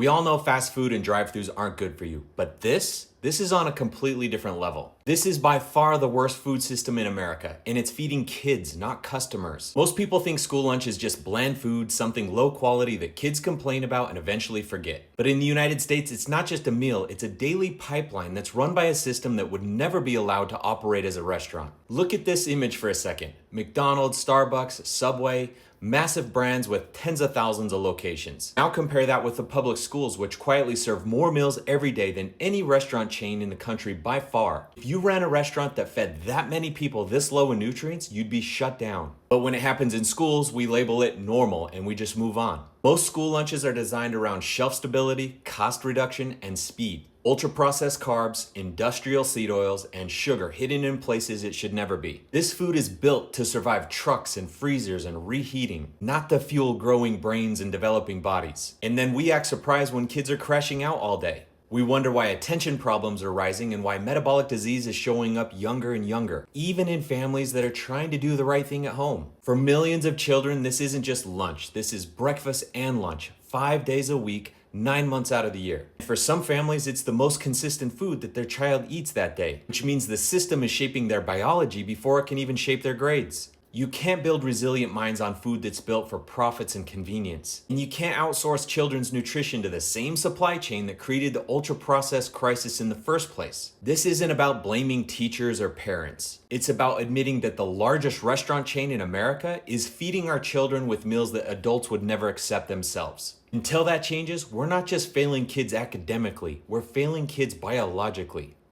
We all know fast food and drive-thrus aren't good for you, but this is on a completely different level. This is by far the worst food system in America, and it's feeding kids, not customers. Most people think school lunch is just bland food, something low quality that kids complain about and eventually forget. But in the United States, it's not just a meal, it's a daily pipeline that's run by a system that would never be allowed to operate as a restaurant. Look at this image for a second. McDonald's, Starbucks, Subway, massive brands with tens of thousands of locations. Now compare that with the public schools, which quietly serve more meals every day than any restaurant chain in the country by far. If you ran a restaurant that fed that many people this low in nutrients, you'd be shut down. But when it happens in schools, we label it normal and we just move on. Most school lunches are designed around shelf stability, cost reduction, and speed. Ultra-processed carbs, industrial seed oils, and sugar hidden in places it should never be. This food is built to survive trucks and freezers and reheating, not to fuel growing brains and developing bodies. And then we act surprised when kids are crashing out all day. We wonder why attention problems are rising and why metabolic disease is showing up younger and younger, even in families that are trying to do the right thing at home. For millions of children, this isn't just lunch. This is breakfast and lunch, 5 days a week, 9 months out of the year. For some families, it's the most consistent food that their child eats that day, which means the system is shaping their biology before it can even shape their grades. You can't build resilient minds on food that's built for profits and convenience. And you can't outsource children's nutrition to the same supply chain that created the ultra-processed crisis in the first place. This isn't about blaming teachers or parents. It's about admitting that the largest restaurant chain in America is feeding our children with meals that adults would never accept themselves. Until that changes, we're not just failing kids academically, we're failing kids biologically.